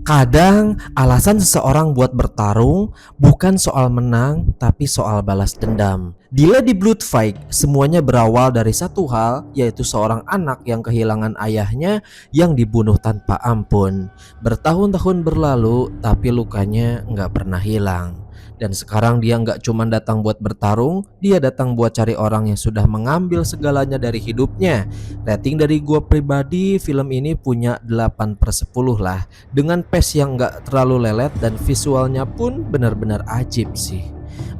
Kadang alasan seseorang buat bertarung bukan soal menang, tapi soal balas dendam. Di Lady Blood Fight, semuanya berawal dari satu hal, yaitu seorang anak yang kehilangan ayahnya yang dibunuh tanpa ampun. Bertahun-tahun berlalu, tapi lukanya nggak pernah hilang. Dan sekarang dia nggak cuma datang buat bertarung, dia datang buat cari orang yang sudah mengambil segalanya dari hidupnya. Rating dari gua pribadi, film ini punya 8/10 lah. Dengan pace yang nggak terlalu lelet dan visualnya pun benar-benar ajib sih.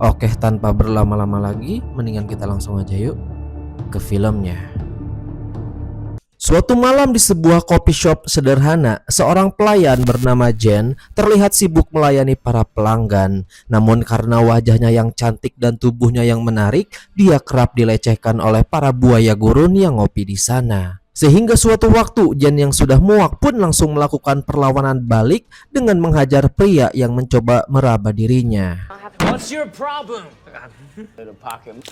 Oke, tanpa berlama-lama lagi, mendingan kita langsung aja yuk ke filmnya. Suatu malam di sebuah coffee shop sederhana, seorang pelayan bernama Jen terlihat sibuk melayani para pelanggan. Namun karena wajahnya yang cantik dan tubuhnya yang menarik, dia kerap dilecehkan oleh para buaya gurun yang ngopi di sana. Sehingga suatu waktu Jen yang sudah muak pun langsung melakukan perlawanan balik dengan menghajar pria yang mencoba meraba dirinya. What's your problem? Little pocket.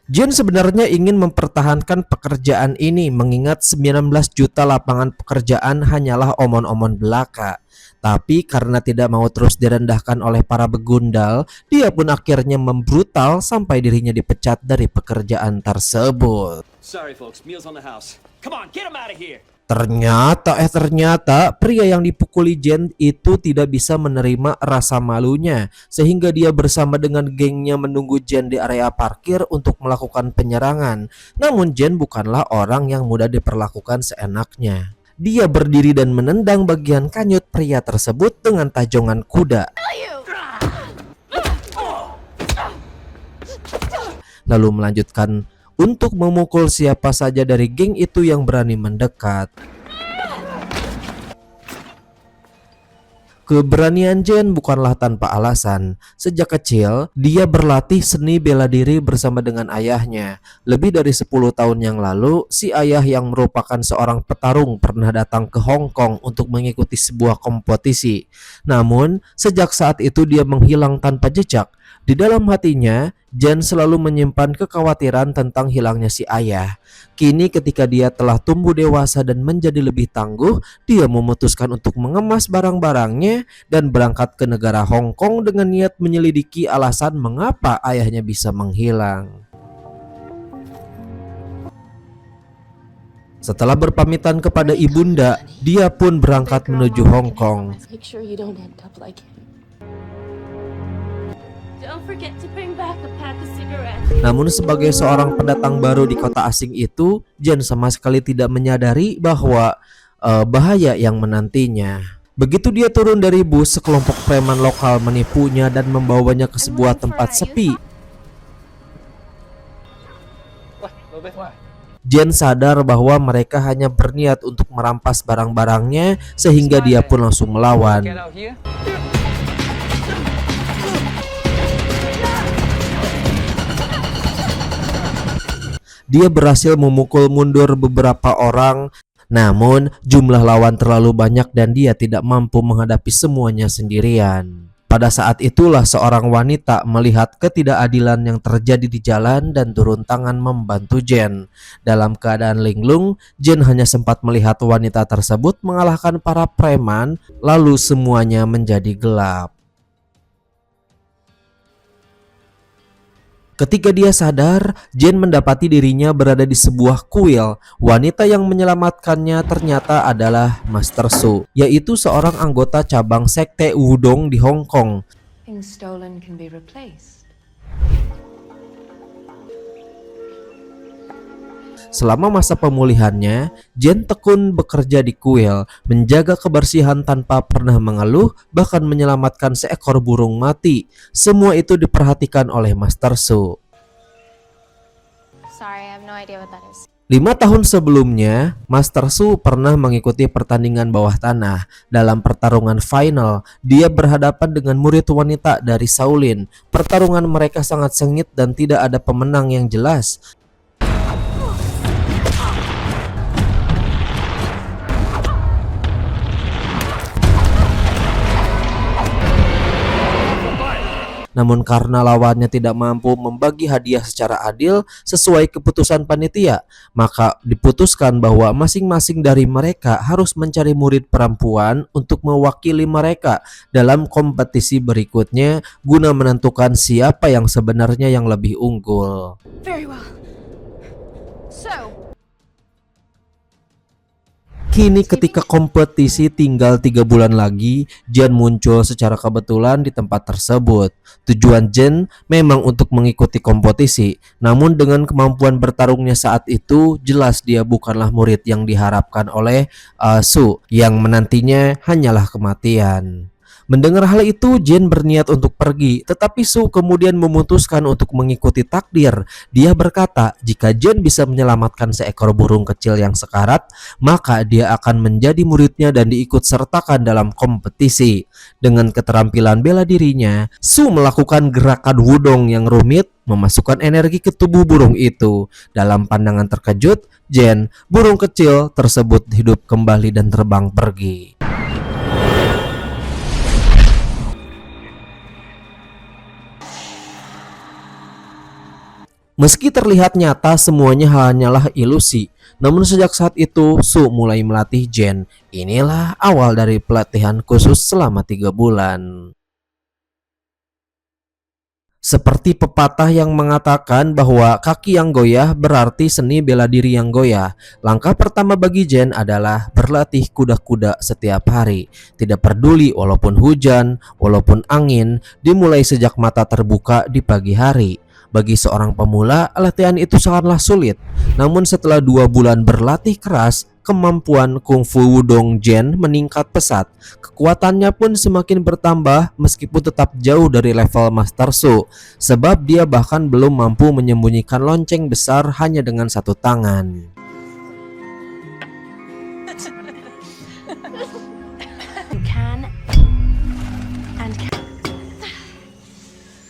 Jen sebenarnya ingin mempertahankan pekerjaan ini mengingat 19 juta lapangan pekerjaan hanyalah omon-omon belaka. Tapi karena tidak mau terus direndahkan oleh para begundal, dia pun akhirnya membrutal sampai dirinya dipecat dari pekerjaan tersebut. Sorry folks, meals on the house. Come on, get him out of here. Ternyata pria yang dipukuli Jen itu tidak bisa menerima rasa malunya, sehingga dia bersama dengan gengnya menunggu Jen di area parkir untuk melakukan penyerangan. Namun Jen bukanlah orang yang mudah diperlakukan seenaknya. Dia berdiri dan menendang bagian kanyut pria tersebut dengan tajongan kuda. Lalu melanjutkan untuk memukul siapa saja dari geng itu yang berani mendekat. Keberanian Jen bukanlah tanpa alasan. Sejak kecil, dia berlatih seni bela diri bersama dengan ayahnya. Lebih dari 10 tahun yang lalu, si ayah yang merupakan seorang petarung pernah datang ke Hong Kong untuk mengikuti sebuah kompetisi. Namun, sejak saat itu dia menghilang tanpa jejak. Di dalam hatinya, Jen selalu menyimpan kekhawatiran tentang hilangnya si ayah. Kini ketika dia telah tumbuh dewasa dan menjadi lebih tangguh, dia memutuskan untuk mengemas barang-barangnya dan berangkat ke negara Hong Kong dengan niat menyelidiki alasan mengapa ayahnya bisa menghilang. Setelah berpamitan kepada ibunda, dia pun berangkat menuju Hong Kong. Namun sebagai seorang pendatang baru di kota asing itu, Jen sama sekali tidak menyadari bahwa bahaya yang menantinya. Begitu dia turun dari bus, sekelompok preman lokal menipunya dan membawanya ke sebuah tempat sepi. Jen sadar bahwa mereka hanya berniat untuk merampas barang-barangnya, sehingga dia pun langsung melawan. Dia berhasil memukul mundur beberapa orang, namun jumlah lawan terlalu banyak dan dia tidak mampu menghadapi semuanya sendirian. Pada saat itulah seorang wanita melihat ketidakadilan yang terjadi di jalan dan turun tangan membantu Jen. Dalam keadaan linglung, Jen hanya sempat melihat wanita tersebut mengalahkan para preman, lalu semuanya menjadi gelap. Ketika dia sadar, Jen mendapati dirinya berada di sebuah kuil. Wanita yang menyelamatkannya ternyata adalah Master Su, yaitu seorang anggota cabang sekte Wudong di Hong Kong. Selama masa pemulihannya, Jen tekun bekerja di kuil, menjaga kebersihan tanpa pernah mengeluh, bahkan menyelamatkan seekor burung mati. Semua itu diperhatikan oleh Master Su. 5 tahun sebelumnya, Master Su pernah mengikuti pertandingan bawah tanah. Dalam pertarungan final, dia berhadapan dengan murid wanita dari Shaolin. Pertarungan mereka sangat sengit dan tidak ada pemenang yang jelas. Namun karena lawannya tidak mampu membagi hadiah secara adil sesuai keputusan panitia, maka diputuskan bahwa masing-masing dari mereka harus mencari murid perempuan untuk mewakili mereka dalam kompetisi berikutnya guna menentukan siapa yang sebenarnya yang lebih unggul. Very well. So, Kini ketika kompetisi tinggal 3 bulan lagi, Jen muncul secara kebetulan di tempat tersebut. Tujuan Jen memang untuk mengikuti kompetisi, namun dengan kemampuan bertarungnya saat itu, jelas dia bukanlah murid yang diharapkan oleh Su, yang menantinya hanyalah kematian. Mendengar hal itu, Jen berniat untuk pergi, tetapi Su kemudian memutuskan untuk mengikuti takdir. Dia berkata, jika Jen bisa menyelamatkan seekor burung kecil yang sekarat, maka dia akan menjadi muridnya dan diikut sertakan dalam kompetisi. Dengan keterampilan bela dirinya, Su melakukan gerakan wudong yang rumit, memasukkan energi ke tubuh burung itu. Dalam pandangan terkejut, Jen, burung kecil tersebut hidup kembali dan terbang pergi. Meski terlihat nyata semuanya hanyalah ilusi, namun sejak saat itu Su mulai melatih Jen. Inilah awal dari pelatihan khusus selama 3 bulan. Seperti pepatah yang mengatakan bahwa kaki yang goyah berarti seni bela diri yang goyah. Langkah pertama bagi Jen adalah berlatih kuda-kuda setiap hari. Tidak peduli walaupun hujan, walaupun angin, dimulai sejak mata terbuka di pagi hari. Bagi seorang pemula, latihan itu sangatlah sulit. Namun setelah 2 bulan berlatih keras, kemampuan kungfu wudong Jen meningkat pesat. Kekuatannya pun semakin bertambah meskipun tetap jauh dari level Master Su, sebab dia bahkan belum mampu menyembunyikan lonceng besar hanya dengan 1 tangan. can and can.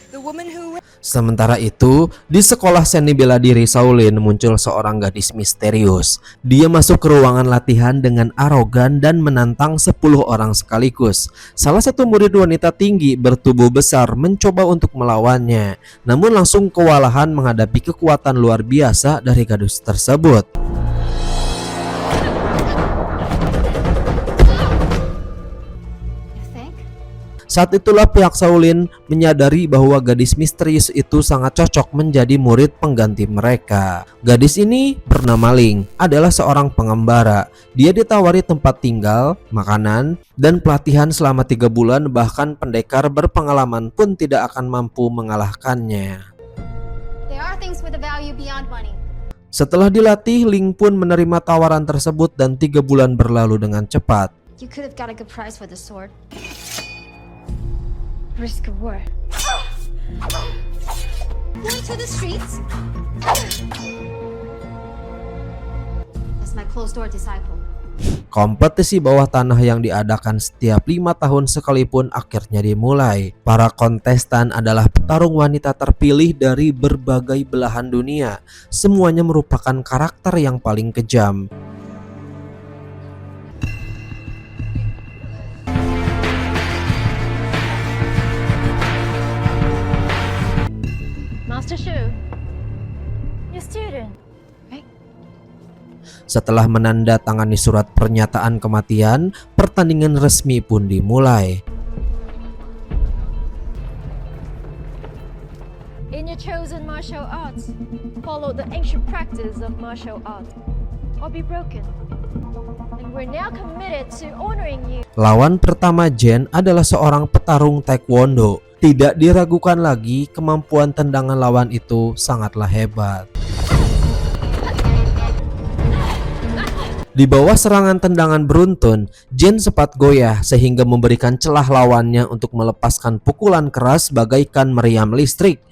The woman who Sementara itu, di sekolah seni bela diri Shaolin muncul seorang gadis misterius. Dia masuk ke ruangan latihan dengan arogan dan menantang 10 orang sekaligus. Salah satu murid wanita tinggi bertubuh besar mencoba untuk melawannya, namun langsung kewalahan menghadapi kekuatan luar biasa dari gadis tersebut. you think? Saat itulah pihak Shaolin menyadari bahwa gadis misterius itu sangat cocok menjadi murid pengganti mereka. Gadis ini bernama Ling, adalah seorang pengembara. Dia ditawari tempat tinggal, makanan, dan pelatihan selama 3 bulan, bahkan pendekar berpengalaman pun tidak akan mampu mengalahkannya. There are things with a value beyond money. Setelah dilatih, Ling pun menerima tawaran tersebut dan 3 bulan berlalu dengan cepat. You could have got a good price for the sword. Risk of war. Going to the streets? As my closed-door disciple. Kompetisi bawah tanah yang diadakan setiap 5 tahun sekalipun akhirnya dimulai. Para kontestan adalah petarung wanita terpilih dari berbagai belahan dunia. Semuanya merupakan karakter yang paling kejam. Master Shu, your student, right? Setelah menandatangani surat pernyataan kematian, pertandingan resmi pun dimulai. In your chosen martial arts, follow the ancient practice of martial art, or be broken. And we're now committed to honoring you. Lawan pertama Jen adalah seorang petarung taekwondo. Tidak diragukan lagi, kemampuan tendangan lawan itu sangatlah hebat. Di bawah serangan tendangan beruntun, Jen sempat goyah sehingga memberikan celah lawannya untuk melepaskan pukulan keras bagaikan meriam listrik.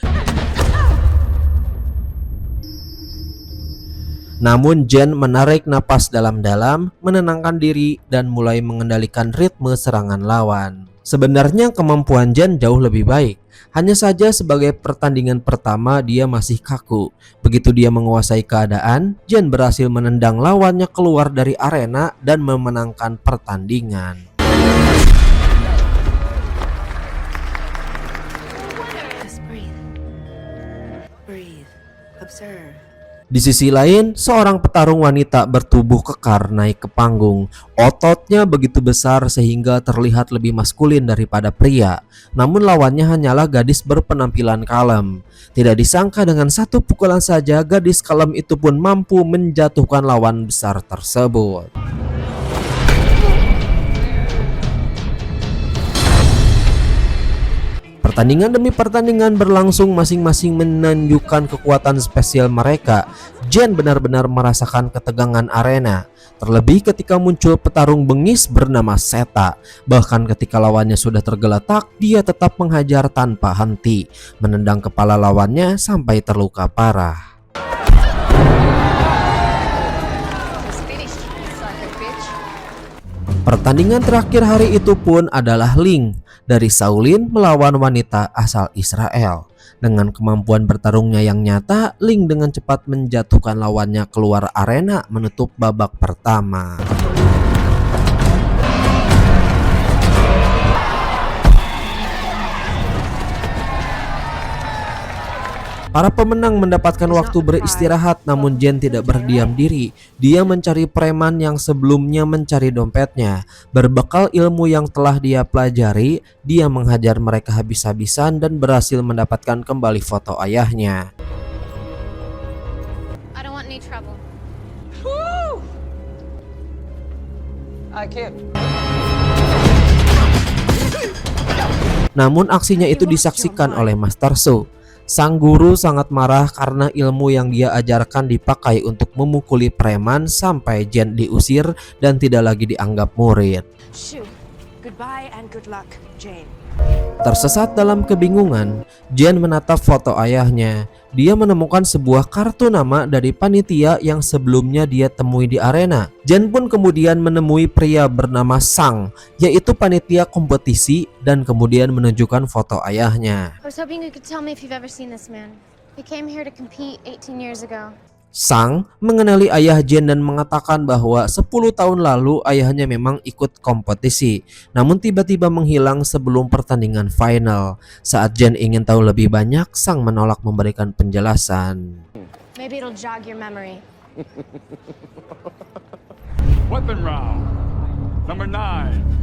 Namun Jen menarik napas dalam-dalam, menenangkan diri dan mulai mengendalikan ritme serangan lawan. Sebenarnya kemampuan Jen jauh lebih baik. Hanya saja sebagai pertandingan pertama dia masih kaku. Begitu dia menguasai keadaan, Jen berhasil menendang lawannya keluar dari arena dan memenangkan pertandingan. The winner Observe. Di sisi lain, seorang petarung wanita bertubuh kekar naik ke panggung. Ototnya begitu besar sehingga terlihat lebih maskulin daripada pria. Namun lawannya hanyalah gadis berpenampilan kalem. Tidak disangka dengan satu pukulan saja gadis kalem itu pun mampu menjatuhkan lawan besar tersebut. Pertandingan demi pertandingan berlangsung, masing-masing menunjukkan kekuatan spesial mereka. Jen benar-benar merasakan ketegangan arena. Terlebih ketika muncul petarung bengis bernama Seta. Bahkan ketika lawannya sudah tergeletak, dia tetap menghajar tanpa henti, menendang kepala lawannya sampai terluka parah. Pertandingan terakhir hari itu pun adalah Ling dari Shaolin melawan wanita asal Israel. Dengan kemampuan bertarungnya yang nyata, Ling dengan cepat menjatuhkan lawannya keluar arena menutup babak pertama. Para pemenang mendapatkan waktu beristirahat, namun Jen tidak berdiam diri. Dia mencari preman yang sebelumnya mencari dompetnya. Berbekal ilmu yang telah dia pelajari, dia menghajar mereka habis-habisan dan berhasil mendapatkan kembali foto ayahnya. I don't want any trouble. Namun aksinya itu disaksikan oleh Master Su. Sang guru sangat marah karena ilmu yang dia ajarkan dipakai untuk memukuli preman sampai Jen diusir dan tidak lagi dianggap murid. Shoo. Goodbye and good luck, Jane. Tersesat dalam kebingungan, Jen menatap foto ayahnya. Dia menemukan sebuah kartu nama dari panitia yang sebelumnya dia temui di arena. Jen pun kemudian menemui pria bernama Sang, yaitu panitia kompetisi, dan kemudian menunjukkan foto ayahnya. I was hoping you could tell me if you've ever seen this man. He came here to compete 18 years ago. Sang mengenali ayah Jen dan mengatakan bahwa 10 tahun lalu ayahnya memang ikut kompetisi, namun tiba-tiba menghilang sebelum pertandingan final. Saat Jen ingin tahu lebih banyak, Sang menolak memberikan penjelasan. Maybe it'll jog your memory. Weapon round. Number 9.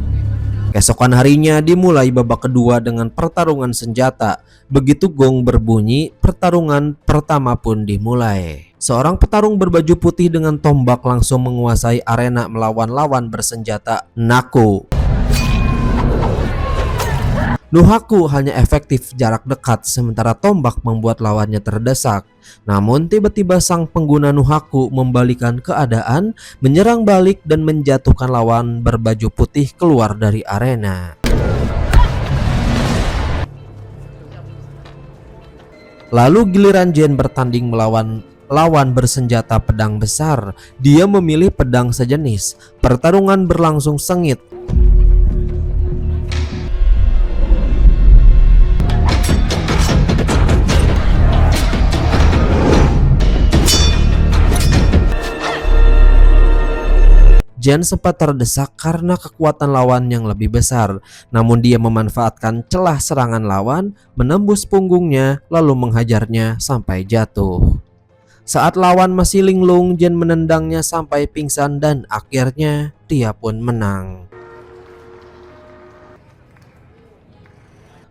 Keesokan harinya dimulai babak kedua dengan pertarungan senjata. Begitu gong berbunyi, pertarungan pertama pun dimulai. Seorang petarung berbaju putih dengan tombak langsung menguasai arena melawan lawan bersenjata Naku. Nuhaku hanya efektif jarak dekat, sementara tombak membuat lawannya terdesak. Namun tiba-tiba sang pengguna Nuhaku membalikan keadaan, menyerang balik dan menjatuhkan lawan berbaju putih keluar dari arena. Lalu giliran Jen bertanding melawan lawan bersenjata pedang besar. Dia memilih pedang sejenis. Pertarungan berlangsung sengit. Jen sempat terdesak karena kekuatan lawan yang lebih besar, namun dia memanfaatkan celah serangan lawan, menembus punggungnya, lalu menghajarnya sampai jatuh. Saat lawan masih linglung, Jen menendangnya sampai pingsan dan akhirnya dia pun menang.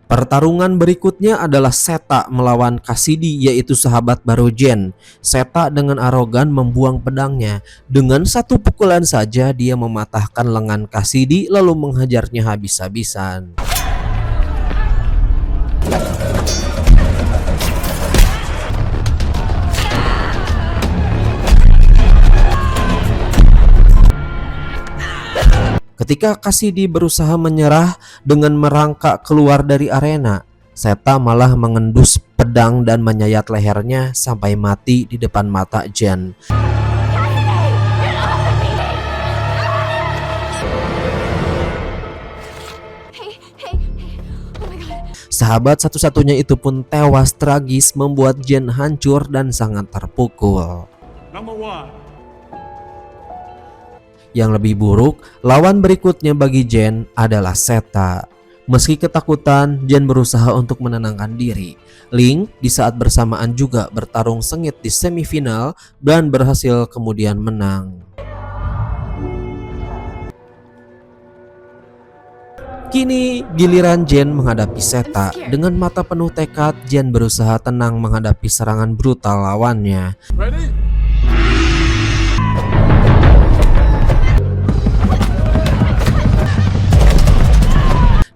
Pertarungan berikutnya adalah Seta melawan Cassidy, yaitu sahabat baru Jen. Seta dengan arogan membuang pedangnya. Dengan satu pukulan saja dia mematahkan lengan Cassidy lalu menghajarnya habis-habisan. Ketika Cassidy berusaha menyerah dengan merangkak keluar dari arena, Seta malah mengendus pedang dan menyayat lehernya sampai mati di depan mata Jen. Sahabat satu-satunya itu pun tewas tragis, membuat Jen hancur dan sangat terpukul. Number 1. Yang lebih buruk, lawan berikutnya bagi Jen adalah Seta. Meski ketakutan, Jen berusaha untuk menenangkan diri. Ling di saat bersamaan juga bertarung sengit di semifinal dan berhasil kemudian menang. Kini giliran Jen menghadapi Seta. Dengan mata penuh tekad, Jen berusaha tenang menghadapi serangan brutal lawannya. Ready?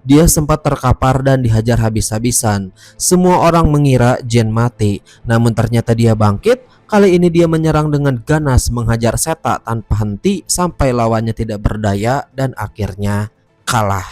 Dia sempat terkapar dan dihajar habis-habisan. Semua orang mengira Jen mati, namun ternyata dia bangkit. Kali ini dia menyerang dengan ganas, menghajar Seta tanpa henti sampai lawannya tidak berdaya dan akhirnya kalah.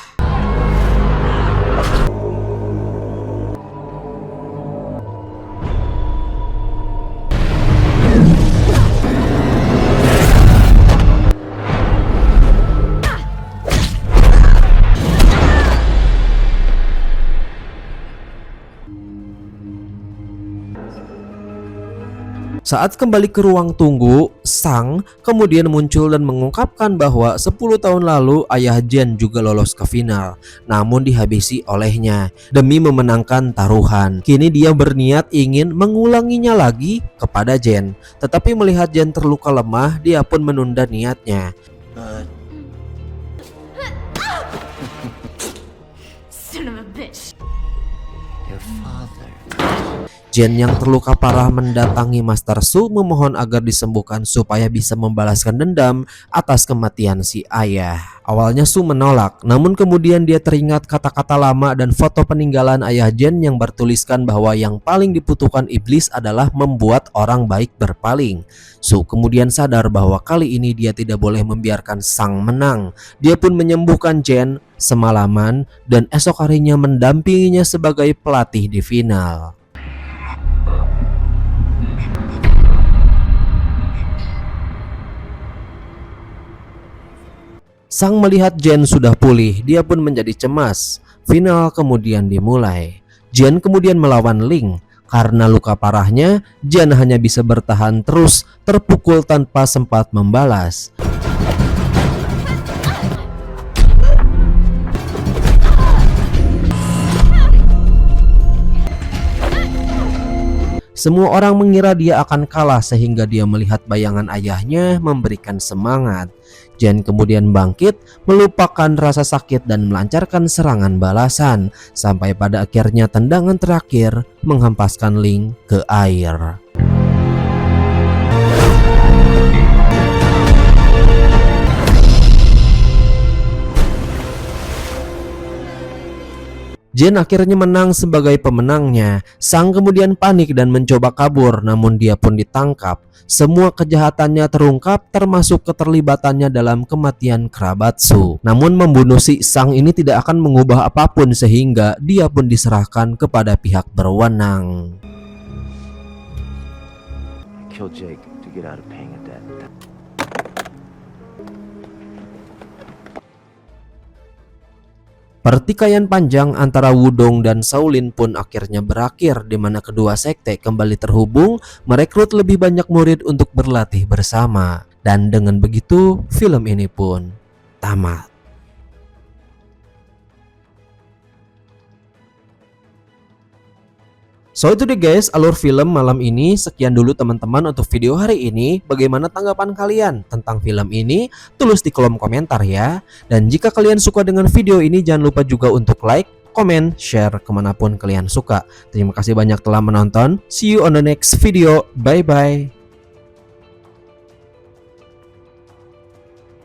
Saat kembali ke ruang tunggu, Sang kemudian muncul dan mengungkapkan bahwa 10 tahun lalu ayah Jen juga lolos ke final, namun dihabisi olehnya demi memenangkan taruhan. Kini dia berniat ingin mengulanginya lagi kepada Jen, tetapi melihat Jen terluka lemah, dia pun menunda niatnya. Son of a bitch. Jen yang terluka parah mendatangi Master Su memohon agar disembuhkan supaya bisa membalaskan dendam atas kematian si ayah. Awalnya Su menolak, namun kemudian dia teringat kata-kata lama dan foto peninggalan ayah Jen yang bertuliskan bahwa yang paling dibutuhkan iblis adalah membuat orang baik berpaling. Su kemudian sadar bahwa kali ini dia tidak boleh membiarkan Sang menang. Dia pun menyembuhkan Jen semalaman dan esok harinya mendampinginya sebagai pelatih di final. Sang melihat Jen sudah pulih, dia pun menjadi cemas. Final kemudian dimulai. Jen kemudian melawan Ling. Karena luka parahnya, Jen hanya bisa bertahan terus, terpukul tanpa sempat membalas. Semua orang mengira dia akan kalah sehingga dia melihat bayangan ayahnya memberikan semangat. Jen kemudian bangkit, melupakan rasa sakit dan melancarkan serangan balasan sampai pada akhirnya tendangan terakhir menghempaskan Ling ke air. Jen akhirnya menang sebagai pemenangnya. Sang kemudian panik dan mencoba kabur, namun dia pun ditangkap. Semua kejahatannya terungkap, termasuk keterlibatannya dalam kematian kerabat Su. Namun membunuh si Sang ini tidak akan mengubah apapun sehingga dia pun diserahkan kepada pihak berwenang. Kill Jake to get out of paying a debt. Pertikaian panjang antara Wudong dan Shaolin pun akhirnya berakhir, di mana kedua sekte kembali terhubung, merekrut lebih banyak murid untuk berlatih bersama. Dan dengan begitu, film ini pun tamat. So itu deh guys, alur film malam ini. Sekian dulu teman-teman untuk video hari ini. Bagaimana tanggapan kalian tentang film ini? Tulis di kolom komentar ya. Dan jika kalian suka dengan video ini, jangan lupa juga untuk like, komen, share kemanapun kalian suka. Terima kasih banyak telah menonton. See you on the next video. Bye bye.